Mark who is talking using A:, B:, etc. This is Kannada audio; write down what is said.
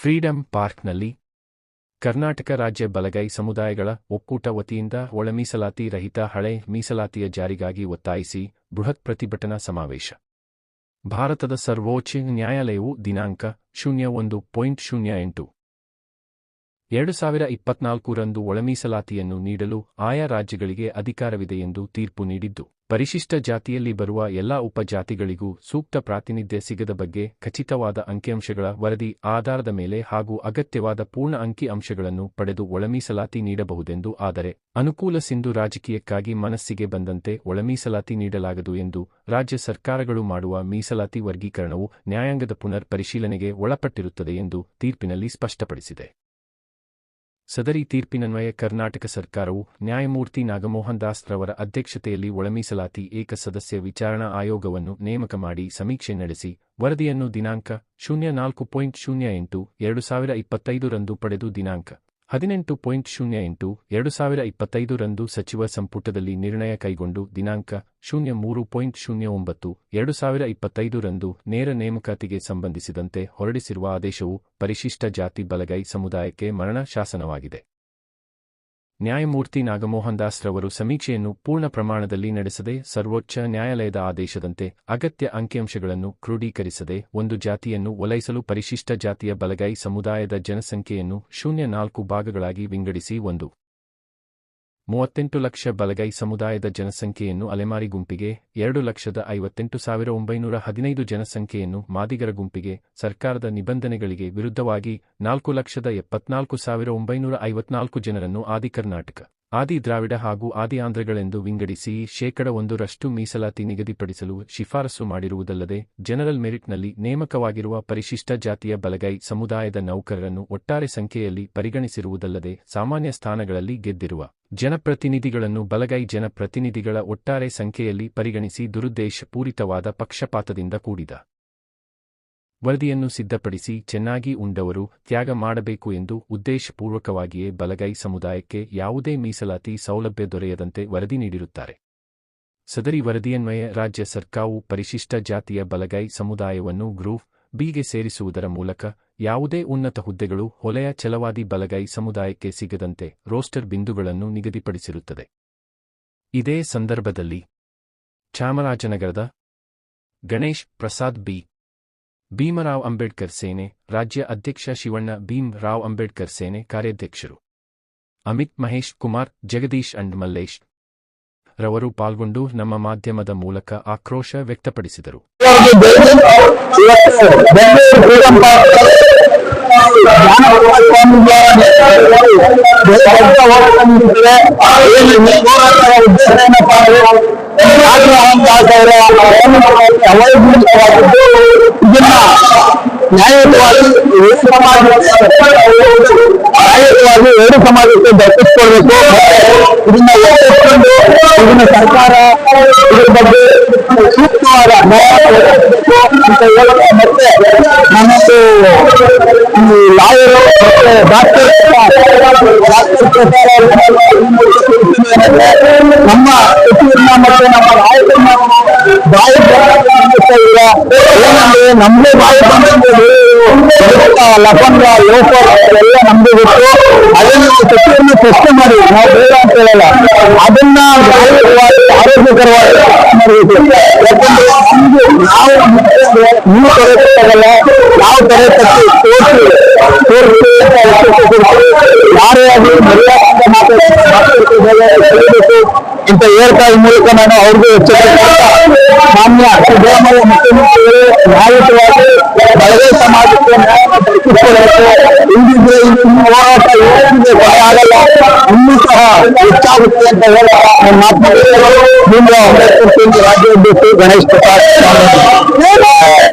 A: ಫ್ರೀಡಂ ಪಾರ್ಕ್ನಲ್ಲಿ ಕರ್ನಾಟಕ ರಾಜ್ಯ ಬಲಗೈ ಸಮುದಾಯಗಳ ಒಕ್ಕೂಟ ವತಿಯಿಂದ ಒಳ ಮೀಸಲಾತಿ ರಹಿತ ಹಳೆ ಮೀಸಲಾತಿಯ ಜಾರಿಗಾಗಿ ಒತ್ತಾಯಿಸಿ ಬೃಹತ್ ಪ್ರತಿಭಟನಾ ಸಮಾವೇಶ. ಭಾರತದ ಸರ್ವೋಚ್ಚ ನ್ಯಾಯಾಲಯವು ದಿನಾಂಕ 01.08 2024 ರಂದು ಒಳಮೀಸಲಾತಿಯನ್ನು ನೀಡಲು ಆಯಾ ರಾಜ್ಯಗಳಿಗೆ ಅಧಿಕಾರವಿದೆ ಎಂದು ತೀರ್ಪು ನೀಡಿದ್ದು, ಪರಿಶಿಷ್ಟ ಜಾತಿಯಲ್ಲಿ ಬರುವ ಎಲ್ಲಾ ಉಪಜಾತಿಗಳಿಗೂ ಸೂಕ್ತ ಪ್ರಾತಿನಿಧ್ಯ ಸಿಗದ ಬಗ್ಗೆ ಖಚಿತವಾದ ಅಂಕಿಅಂಶಗಳ ವರದಿ ಆಧಾರದ ಮೇಲೆ ಹಾಗೂ ಅಗತ್ಯವಾದ ಪೂರ್ಣ ಅಂಕಿ ಅಂಶಗಳನ್ನು ಪಡೆದು ಒಳಮೀಸಲಾತಿ ನೀಡಬಹುದೆಂದು. ಆದರೆ ಅನುಕೂಲ ಸಿಂಧು ರಾಜಕೀಯಕ್ಕಾಗಿ ಮನಸ್ಸಿಗೆ ಬಂದಂತೆ ಒಳಮೀಸಲಾತಿ ನೀಡಲಾಗದು ಎಂದು ರಾಜ್ಯ ಸರ್ಕಾರಗಳು ಮಾಡುವ ಮೀಸಲಾತಿ ವರ್ಗೀಕರಣವು ನ್ಯಾಯಾಂಗದ ಪುನರ್ ಪರಿಶೀಲನೆಗೆ ಒಳಪಟ್ಟಿರುತ್ತದೆ ಎಂದು ತೀರ್ಪಿನಲ್ಲಿ ಸ್ಪಷ್ಟಪಡಿಸಿದೆ. ಸದರಿ ತೀರ್ಪಿನನ್ವಯ ಕರ್ನಾಟಕ ಸರ್ಕಾರವು ನ್ಯಾಯಮೂರ್ತಿ ನಾಗಮೋಹನ್ ದಾಸ್ ರವರ ಅಧ್ಯಕ್ಷತೆಯಲ್ಲಿ ಒಳಮೀಸಲಾತಿ ಏಕಸದಸ್ಯ ವಿಚಾರಣಾ ಆಯೋಗವನ್ನು ನೇಮಕ ಮಾಡಿ ಸಮೀಕ್ಷೆ ನಡೆಸಿ ವರದಿಯನ್ನು ದಿನಾಂಕ 04.08/2025 ರಂದು ಪಡೆದು ದಿನಾಂಕ 18.08/2025 ರಂದು ಸಚಿವ ಸಂಪುಟದಲ್ಲಿ ನಿರ್ಣಯ ಕೈಗೊಂಡು ದಿನಾಂಕ 03.09/2025 ರಂದು ನೇರ ನೇಮಕಾತಿಗೆ ಸಂಬಂಧಿಸಿದಂತೆ ಹೊರಡಿಸಿರುವ ಆದೇಶವು ಪರಿಶಿಷ್ಟ ಜಾತಿ ಬಲಗೈ ಸಮುದಾಯಕ್ಕೆ ಮರಣ ಶಾಸನವಾಗಿದೆ. ನ್ಯಾಯಮೂರ್ತಿ ನಾಗಮೋಹನ್ ದಾಸ್ ರವರು ಸಮೀಕ್ಷೆಯನ್ನು ಪೂರ್ಣ ಪ್ರಮಾಣದಲ್ಲಿ ನಡೆಸದೆ, ಸರ್ವೋಚ್ಚ ನ್ಯಾಯಾಲಯದ ಆದೇಶದಂತೆ ಅಗತ್ಯ ಅಂಕಿಅಂಶಗಳನ್ನು ಕ್ರೋಢೀಕರಿಸದೆ ಒಂದು ಜಾತಿಯನ್ನು ಓಲೈಸಲು ಪರಿಶಿಷ್ಟ ಜಾತಿಯ ಬಲಗೈ ಸಮುದಾಯದ ಜನಸಂಖ್ಯೆಯನ್ನು 04 ಭಾಗಗಳಾಗಿ ವಿಂಗಡಿಸಿ 38 ಲಕ್ಷ ಬಲಗೈ ಸಮುದಾಯದ ಜನಸಂಖ್ಯೆಯನ್ನು ಅಲೆಮಾರಿ ಗುಂಪಿಗೆ, 2,58,915 ಜನಸಂಖ್ಯೆಯನ್ನು ಮಾದಿಗರ ಗುಂಪಿಗೆ, ಸರ್ಕಾರದ ನಿಬಂಧನೆಗಳಿಗೆ ವಿರುದ್ಧವಾಗಿ 4,74,954 ಜನರನ್ನು ಆದಿ ಕರ್ನಾಟಕ, ಆದಿ ದ್ರಾವಿಡ ಹಾಗೂ ಆದಿ ಆಂಧ್ರಗಳೆಂದು ವಿಂಗಡಿಸಿ 1% ಮೀಸಲಾತಿ ನಿಗದಿಪಡಿಸಲು ಶಿಫಾರಸು ಮಾಡಿರುವುದಲ್ಲದೆ, ಜನರಲ್ ಮೆರಿಟ್ನಲ್ಲಿ ನೇಮಕವಾಗಿರುವ ಪರಿಶಿಷ್ಟ ಜಾತಿಯ ಬಲಗೈ ಸಮುದಾಯದ ನೌಕರರನ್ನು ಒಟ್ಟಾರೆ ಸಂಖ್ಯೆಯಲ್ಲಿ ಪರಿಗಣಿಸಿರುವುದಲ್ಲದೆ, ಸಾಮಾನ್ಯ ಸ್ಥಾನಗಳಲ್ಲಿ ಗೆದ್ದಿರುವ ಜನಪ್ರತಿನಿಧಿಗಳನ್ನು ಬಲಗೈ ಜನಪ್ರತಿನಿಧಿಗಳ ಒಟ್ಟಾರೆ ಸಂಖ್ಯೆಯಲ್ಲಿ ಪರಿಗಣಿಸಿ ದುರುದ್ದೇಶಪೂರಿತವಾದ ಪಕ್ಷಪಾತದಿಂದ ಕೂಡಿದ ವರದಿಯನ್ನು ಸಿದ್ಧಪಡಿಸಿ ಚೆನ್ನಾಗಿ ಉಂಡವರು ತ್ಯಾಗ ಮಾಡಬೇಕು ಎಂದು ಉದ್ದೇಶಪೂರ್ವಕವಾಗಿಯೇ ಬಲಗೈ ಸಮುದಾಯಕ್ಕೆ ಯಾವುದೇ ಮೀಸಲಾತಿ ಸೌಲಭ್ಯ ದೊರೆಯದಂತೆ ವರದಿ ನೀಡಿರುತ್ತಾರೆ. ಸದರಿ ವರದಿಯನ್ವಯ ರಾಜ್ಯ ಸರ್ಕಾರವು ಪರಿಶಿಷ್ಟ ಜಾತಿಯ ಬಲಗೈ ಸಮುದಾಯವನ್ನು ಗ್ರೂಪ್ ಬಿಗೆ ಸೇರಿಸುವುದರ ಮೂಲಕ ಯಾವುದೇ ಉನ್ನತ ಹುದ್ದೆಗಳು ಹೊಲೆಯ ಛಲವಾದಿ ಬಲಗೈ ಸಮುದಾಯಕ್ಕೆ ಸಿಗದಂತೆ ರೋಸ್ಟರ್ ಬಿಂದುಗಳನ್ನು ನಿಗದಿಪಡಿಸಿರುತ್ತದೆ. ಇದೇ ಸಂದರ್ಭದಲ್ಲಿ ಚಾಮರಾಜನಗರದ ಗಣೇಶ್ ಪ್ರಸಾದ್ ಬಿ. ಭೀಮರಾವ್ ಅಂಬೇಡ್ಕರ್ ಸೇನೆ ರಾಜ್ಯ ಅಧ್ಯಕ್ಷ ಶಿವಣ್ಣ ಭೀಮ್ ರಾವ್ ಅಂಬೇಡ್ಕರ್ ಸೇನೆ ಕಾರ್ಯಾಧ್ಯಕ್ಷರು ಅಮಿತ್ ಮಹೇಶ್ ಕುಮಾರ್ ಜಗದೀಶ್ ಅಂಡ್ ಮಲ್ಲೇಶ್ ರವರು ಪಾಲ್ಗೊಂಡು ನಮ್ಮ ಮಾಧ್ಯಮದ ಮೂಲಕ ಆಕ್ರೋಶ ವ್ಯಕ್ತಪಡಿಸಿದರು.
B: ನ್ಯಾಯಯುತವಾಗಿ ಎರಡು ಸಮಾಜಕ್ಕೆ ದಕ್ಕಿಸಿಕೊಳ್ಬೇಕು. ಇದನ್ನ ಸರ್ಕಾರ ಇದ್ರ ಬಗ್ಗೆ ಸೂಕ್ತವಾದ ಮತ್ತೆ ನಮ್ಮದು ಲಾಯರು ಡಾಕ್ಟರ್ ನಮ್ಮ ಸಚಿವರನ್ನ ಮತ್ತೆ ನಮ್ಮ ನಾಯಕರನ್ನ ಬಾಯಿ ಏನಂದ್ರೆ ನಮ್ದೇ ಬಾಯಿ ಬಂದಿದ್ದು ಲಫಂಗ ಲೋಕಲ್ ಎಲ್ಲ ನಮ್ದೇ ಗೊತ್ತು. ಅದನ್ನ ಸಚಿವರನ್ನ ಪ್ರಶ್ನೆ ಮಾಡಿ ನಾವು ಬೇಡ ಅಂತ ಹೇಳಲ್ಲ, ಅದನ್ನ ಆರೋಗ್ಯಕರವಾಗಿ ಮಾಡಬೇಕು. ಯಾಕಂದ್ರೆ ನಾವು ನೀವು ತೊರೆ ತಗಲ್ಲ, ನಾವು ತೊರೆ ತಪ್ಪಿ ಯಾರೇ ಆಗಲಿ ಮರ್ಯಾದೆ ಮಾತಾಡಬೇಕು ಅಂತ ಹೇಳ್ತಾ ಈ ಮೂಲಕ ನಾನು ಅವ್ರಿಗೂ ಎಚ್ಚರಿಕೆ ಮಾನ್ಯ ಸಿದ್ದರಾಮಯ್ಯ ಮುಖ್ಯಮಂತ್ರಿಗಳು ನ್ಯಾಯಯುತವಾಗಿ ಬಲಗೈ ಸಮಾಜಕ್ಕೆ ನ್ಯಾಯ ದೊರಕಿಸಿಕೊಳ್ಳಬೇಕು. ಇಂದಿದ್ರೆ ಹೋರಾಟ ಏನಿದೆ ಭಯ ಆಗಲ್ಲ, ಇನ್ನೂ ಸಹ ಹೆಚ್ಚಾಗುತ್ತೆ ಅಂತ ಹೇಳಿ ಮಾತನಾಡಿದರು. ರಾಜ್ಯಾಧ್ಯಕ್ಷ ಗಣೇಶ್ ಪ್ರಸಾದ್.